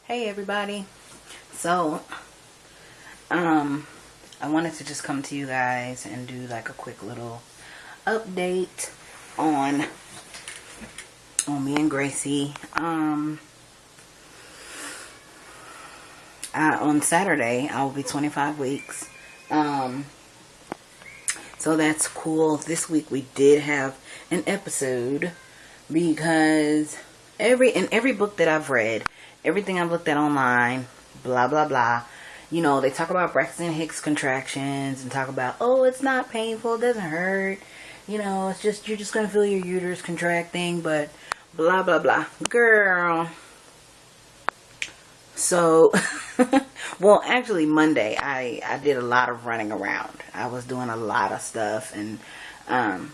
Hey everybody. So, I wanted to just come to you guys and do like a quick little update on me and Gracie. On Saturday I will be 25 weeks. So that's cool. This week we did have an episode because every book that I've read, everything I've looked at online, blah blah blah, they talk about Braxton Hicks contractions and talk about, oh, it's not painful, it doesn't hurt, it's just, you're just gonna feel your uterus contracting, but blah blah blah. Girl. So well, actually Monday I did a lot of running around. I was doing a lot of stuff and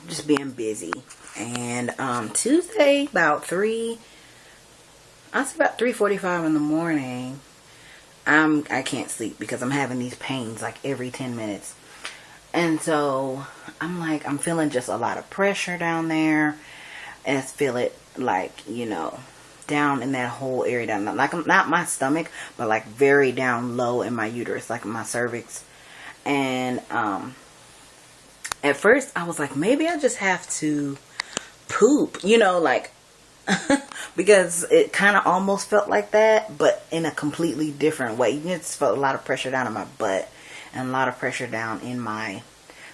just being busy. And Tuesday about 3:45 in the morning, I can't sleep because I'm having these pains like every 10 minutes. And so I'm feeling just a lot of pressure down there, and I feel it like, down in that whole area down, like not my stomach, but like very down low in my uterus, like my cervix. And at first I was like, maybe I just have to poop, because it kind of almost felt like that, but in a completely different way. You just felt a lot of pressure down in my butt and a lot of pressure down in my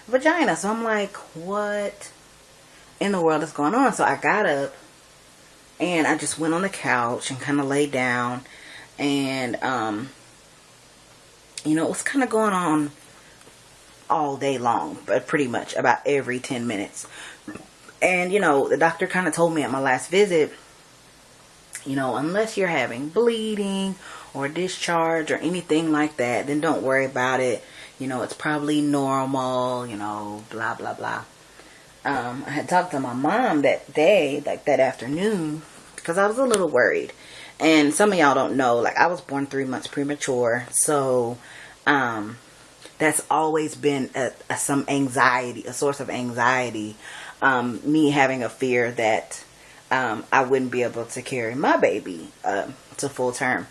vagina. So I'm like, what in the world is going on? So I got up and I just went on the couch and kind of lay down, and it was kind of going on all day long, but pretty much about every 10 minutes. And the doctor kind of told me at my last visit, unless you're having bleeding or discharge or anything like that, then don't worry about it. It's probably normal, blah blah blah. I had talked to my mom that day, like that afternoon, because I was a little worried. And some of y'all don't know, like I was born 3 months premature, so that's always been a source of anxiety. Me having a fear that I wouldn't be able to carry my baby to full term.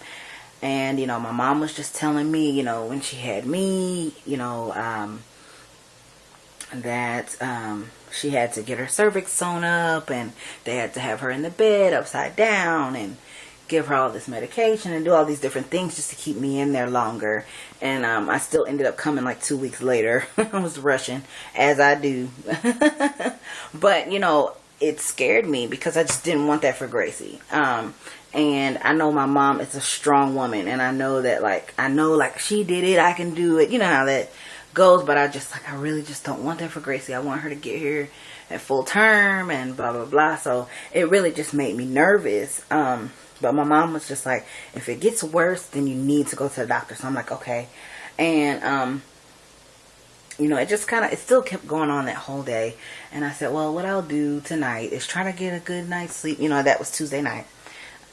And my mom was just telling me, when she had me, that she had to get her cervix sewn up, and they had to have her in the bed upside down and give her all this medication and do all these different things just to keep me in there longer. And I still ended up coming like 2 weeks later. I was rushing, as I do. But it scared me because I just didn't want that for Gracie. And I know my mom is a strong woman, and I know that like she did it, I can do it. You know how that goes. But I really just don't want that for Gracie. I want her to get here at full term and blah blah blah. So it really just made me nervous. But my mom was just like, if it gets worse, then you need to go to the doctor. So I'm like, okay. And it still kept going on that whole day. And I said, well, what I'll do tonight is try to get a good night's sleep. That was Tuesday night.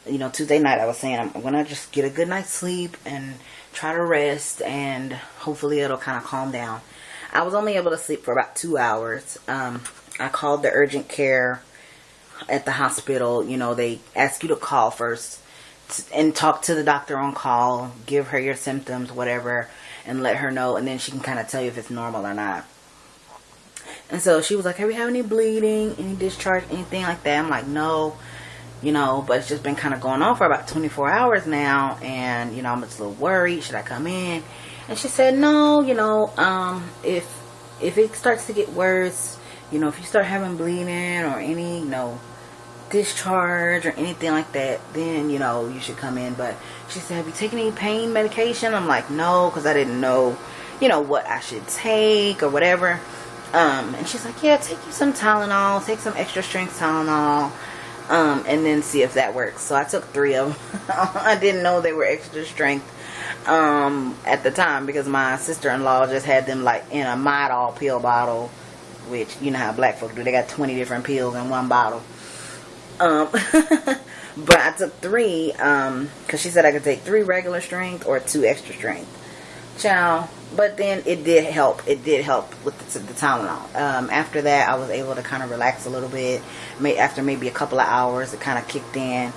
Tuesday night I was saying, I'm going to just get a good night's sleep and try to rest, and hopefully it'll kind of calm down. I was only able to sleep for about 2 hours. I called the urgent care at the hospital. They ask you to call first and talk to the doctor on call, give her your symptoms, whatever, and let her know, and then she can kind of tell you if it's normal or not. And so she was like, have you had any bleeding, any discharge, anything like that? I'm like, no, but it's just been kind of going on for about 24 hours now, and I'm just a little worried. Should I come in? And she said, no, if it starts to get worse, if you start having bleeding or any, discharge or anything like that, then you should come in. But she said, have you taken any pain medication? I'm like, no, because I didn't know what I should take or whatever. And she's like, yeah, take you some Tylenol, take some extra strength Tylenol, and then see if that works. So I took 3 of them. I didn't know they were extra strength at the time, because my sister-in-law just had them like in a Midol pill bottle, which you know how black folk do. They got 20 different pills in one bottle. But I took 3 because she said I could take 3 regular strength or 2 extra strength. Ciao. But then it did help. It did help with the Tylenol. After that, I was able to kind of relax a little bit. After maybe a couple of hours, it kind of kicked in.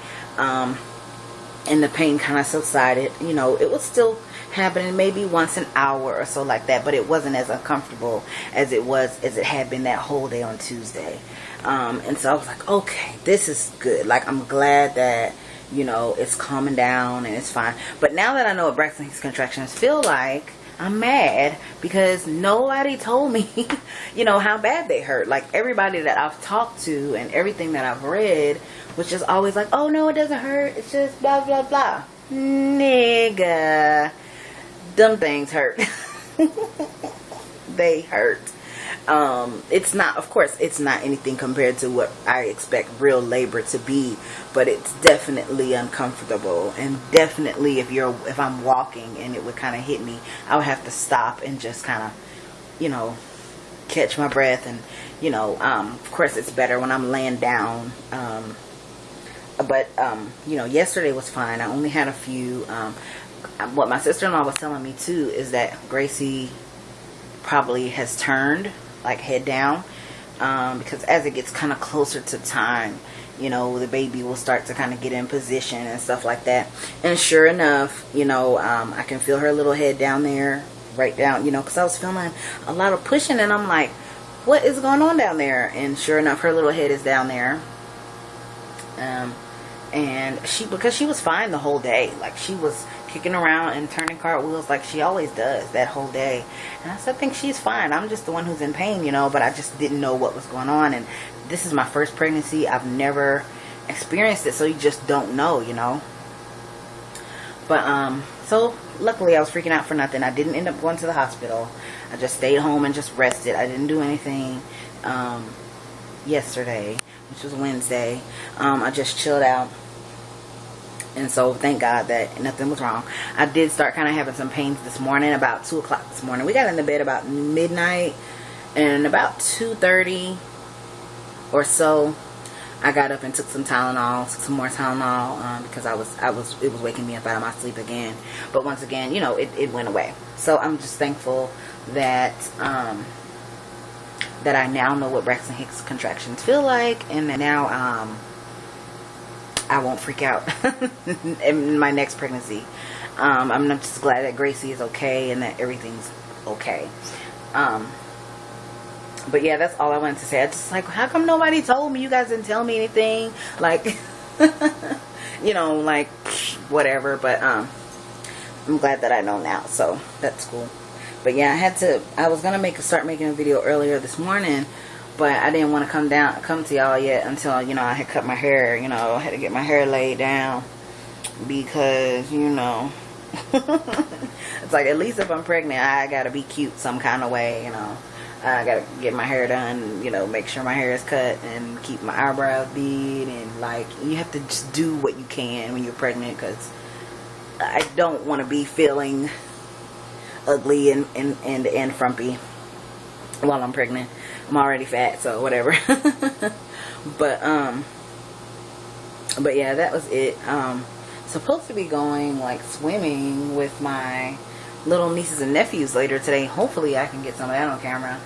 and the pain kind of subsided. You know, it was still happening maybe once an hour or so like that, but it wasn't as uncomfortable as it had been that whole day on Tuesday. And so I was like, okay, this is good. Like, I'm glad that, you know, it's calming down and it's fine. But now that I know what Braxton Hicks contractions feel like, I'm mad because nobody told me, you know, how bad they hurt. Like, everybody that I've talked to and everything that I've read was just always like, oh no, it doesn't hurt, it's just blah blah blah. Nigga, them things hurt. They hurt. It's not, of course, it's not anything compared to what I expect real labor to be, but it's definitely uncomfortable. And definitely if I'm walking and it would kind of hit me, I would have to stop and just kind of, you know, catch my breath. And, you know, of course it's better when I'm laying down. But you know, yesterday was fine. I only had a few. What my sister-in-law was telling me too is that Gracie probably has turned, like, head down, because as it gets kind of closer to time, you know, the baby will start to kind of get in position and stuff like that. And sure enough, you know, I can feel her little head down there, right down, you know, because I was feeling a lot of pushing, and I'm like, what is going on down there? And sure enough, her little head is down there. And because she was fine the whole day, like, she was kicking around and turning cartwheels like she always does that whole day. And I said, I think she's fine. I'm just the one who's in pain, you know, but I just didn't know what was going on. And this is my first pregnancy. I've never experienced it, so you just don't know, you know. But so luckily I was freaking out for nothing. I didn't end up going to the hospital. I just stayed home and just rested. I didn't do anything yesterday, which was Wednesday. I just chilled out. And so thank God that nothing was wrong. I did start kind of having some pains this morning, about 2 o'clock this morning. We got into bed about midnight, and about 2:30 or so, I got up and took some Tylenol, took some more Tylenol, because it was waking me up out of my sleep again. But once again, you know, it went away. So I'm just thankful that that I now know what Braxton Hicks contractions feel like, and that now I won't freak out in my next pregnancy. I'm just glad that Gracie is okay and that everything's okay. But yeah, that's all I wanted to say. I just like, how come nobody told me? You guys didn't tell me anything. Like, you know, like, whatever. But I'm glad that I know now, so that's cool. But yeah, I was gonna start making a video earlier this morning, but I didn't want to come to y'all yet until, you know, I had cut my hair. You know, I had to get my hair laid down because, you know, it's like, at least if I'm pregnant, I gotta be cute some kind of way, you know. I gotta get my hair done, you know, make sure my hair is cut and keep my eyebrows did, and like, you have to just do what you can when you're pregnant, because I don't want to be feeling ugly and frumpy while I'm pregnant. I'm already fat, so whatever. but yeah, that was it. Supposed to be going, like, swimming with my little nieces and nephews later today. Hopefully I can get some of that on camera.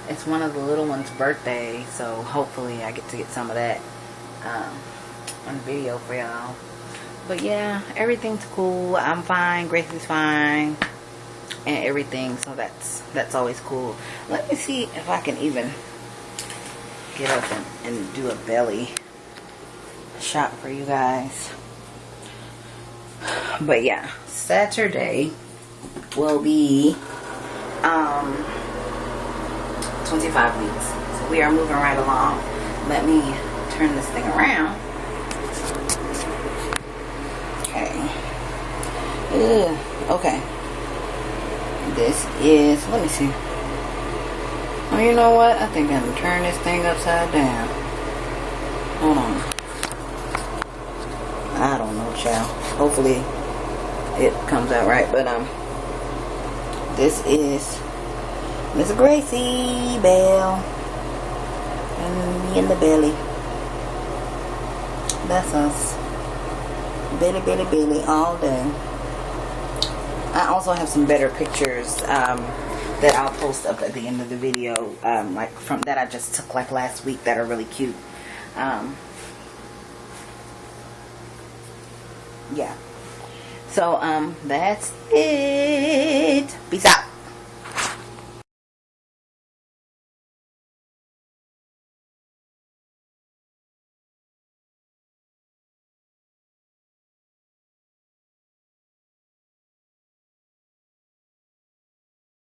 It's one of the little ones' birthday, so hopefully I get to get some of that on video for y'all. But yeah, everything's cool. I'm fine. Gracie's fine. And everything, so that's always cool. Let me see if I can even get up and do a belly shot for you guys. But yeah, Saturday will be 25 weeks. So we are moving right along. Let me turn this thing around. Okay. Okay. This is, let me see. Oh, you know what? I think I'm gonna turn this thing upside down. Hold on. I don't know, child. Hopefully it comes out right. But this is Miss Gracie Bell and me in the belly. That's us. Belly all day. I also have some better pictures that I'll post up at the end of the video, like from that I just took like last week, that are really cute. Yeah. So that's it.